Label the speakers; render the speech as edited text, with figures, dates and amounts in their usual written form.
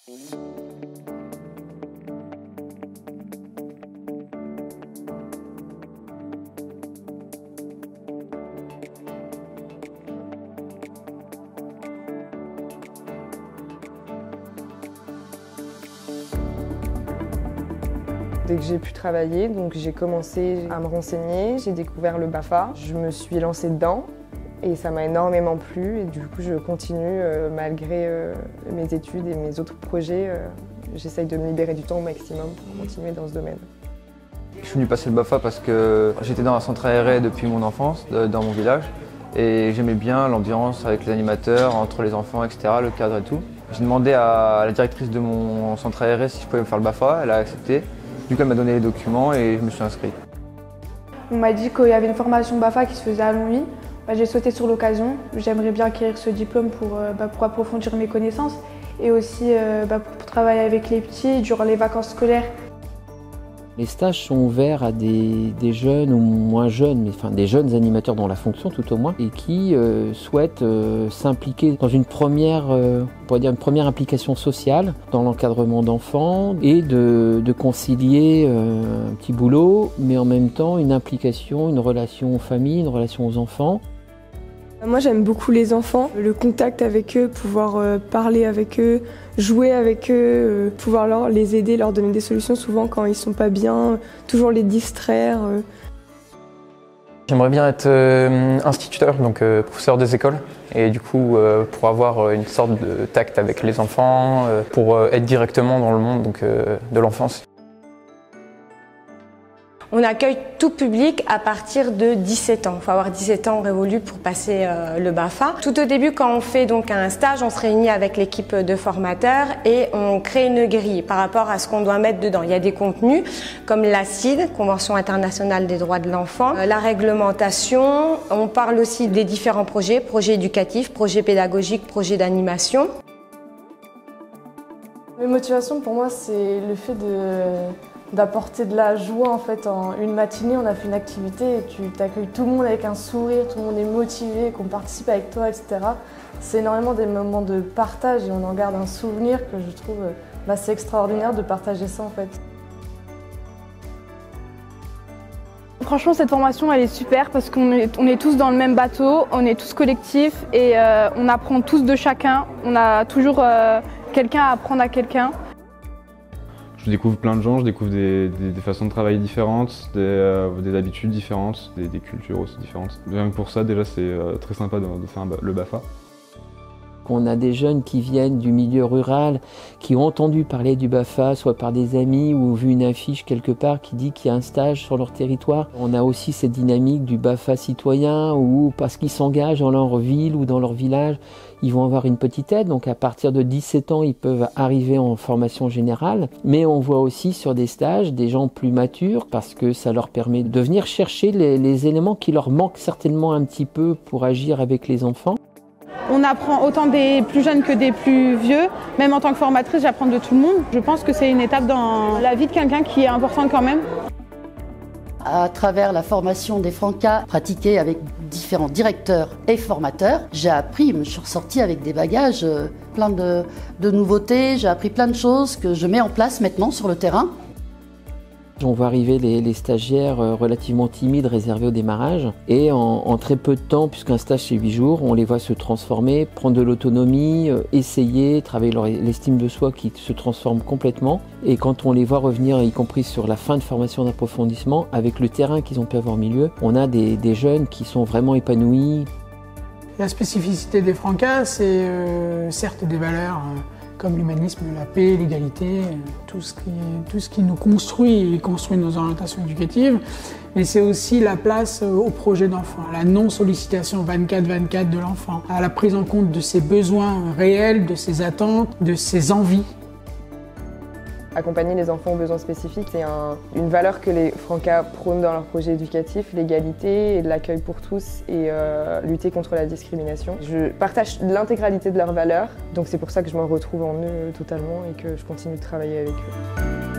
Speaker 1: Dès que j'ai pu travailler, donc j'ai commencé à me renseigner, j'ai découvert le BAFA, je me suis lancée dedans et ça m'a énormément plu et du coup je continue malgré mes études et mes autres projets, j'essaye de me libérer du temps au maximum pour continuer dans ce domaine.
Speaker 2: Je suis venu passer le BAFA parce que j'étais dans un centre aéré depuis mon enfance, dans mon village, et j'aimais bien l'ambiance avec les animateurs, entre les enfants, etc., le cadre et tout. J'ai demandé à la directrice de mon centre aéré si je pouvais me faire le BAFA, elle a accepté. Du coup, elle m'a donné les documents et je me suis inscrit.
Speaker 3: On m'a dit qu'il y avait une formation BAFA qui se faisait à Longwy. J'ai sauté sur l'occasion. J'aimerais bien acquérir ce diplôme pour approfondir mes connaissances et aussi pour travailler avec les petits durant les vacances scolaires.
Speaker 4: Les stages sont ouverts à des jeunes ou moins jeunes, mais enfin des jeunes animateurs dans la fonction tout au moins, et qui souhaitent s'impliquer dans une première, on pourrait dire une première implication sociale dans l'encadrement d'enfants et de concilier un petit boulot, mais en même temps une implication, une relation aux familles, une relation aux enfants.
Speaker 5: Moi j'aime beaucoup les enfants, le contact avec eux, pouvoir parler avec eux, jouer avec eux, pouvoir les aider, leur donner des solutions souvent quand ils sont pas bien, toujours les distraire.
Speaker 6: J'aimerais bien être instituteur, donc professeur des écoles, et du coup pour avoir une sorte de tact avec les enfants, pour être directement dans le monde de l'enfance.
Speaker 7: On accueille tout public à partir de 17 ans. Il faut avoir 17 ans révolus pour passer le BAFA. Tout au début, quand on fait donc un stage, on se réunit avec l'équipe de formateurs et on crée une grille par rapport à ce qu'on doit mettre dedans. Il y a des contenus comme l'ACID, Convention internationale des droits de l'enfant, la réglementation. On parle aussi des différents projets, projets éducatifs, projets pédagogiques, projets d'animation.
Speaker 3: Mes motivations pour moi, c'est le fait d'apporter de la joie en fait. En une matinée, on a fait une activité et tu t'accueilles tout le monde avec un sourire, tout le monde est motivé, qu'on participe avec toi, etc. C'est énormément des moments de partage et on en garde un souvenir que je trouve c'est extraordinaire de partager ça en fait.
Speaker 8: Franchement, cette formation elle est super parce qu'on est tous dans le même bateau, on est tous collectifs et on apprend tous de chacun. On a toujours quelqu'un à apprendre à quelqu'un.
Speaker 9: Je découvre plein de gens, je découvre des façons de travailler différentes, des habitudes différentes, des cultures aussi différentes. Rien que pour ça, déjà, c'est très sympa de faire le BAFA.
Speaker 4: On a des jeunes qui viennent du milieu rural, qui ont entendu parler du BAFA, soit par des amis ou vu une affiche quelque part qui dit qu'il y a un stage sur leur territoire. On a aussi cette dynamique du BAFA citoyen où, parce qu'ils s'engagent dans leur ville ou dans leur village, ils vont avoir une petite aide. Donc à partir de 17 ans, ils peuvent arriver en formation générale. Mais on voit aussi sur des stages des gens plus matures parce que ça leur permet de venir chercher les éléments qui leur manquent certainement un petit peu pour agir avec les enfants.
Speaker 8: On apprend autant des plus jeunes que des plus vieux. Même en tant que formatrice, j'apprends de tout le monde. Je pense que c'est une étape dans la vie de quelqu'un qui est importante quand même.
Speaker 10: À travers la formation des Francas pratiquée avec différents directeurs et formateurs, j'ai appris, je suis ressortie avec des bagages, plein de nouveautés, j'ai appris plein de choses que je mets en place maintenant sur le terrain.
Speaker 4: On voit arriver les stagiaires relativement timides, réservés au démarrage. Et en très peu de temps, puisqu'un stage c'est 8 jours, on les voit se transformer, prendre de l'autonomie, essayer, travailler l'estime de soi qui se transforme complètement. Et quand on les voit revenir, y compris sur la fin de formation d'approfondissement, avec le terrain qu'ils ont pu avoir au milieu, on a des jeunes qui sont vraiment épanouis.
Speaker 11: La spécificité des Francas, c'est certes des valeurs comme l'humanisme, la paix, l'égalité, tout ce qui nous construit et construit nos orientations éducatives. Mais c'est aussi la place au projet d'enfant, à la non-sollicitation 24/24 de l'enfant, à la prise en compte de ses besoins réels, de ses attentes, de ses envies.
Speaker 1: Accompagner les enfants aux besoins spécifiques, c'est une valeur que les Francas prônent dans leur projet éducatif, l'égalité et l'accueil pour tous et lutter contre la discrimination. Je partage l'intégralité de leurs valeurs, donc c'est pour ça que je me retrouve en eux totalement et que je continue de travailler avec eux.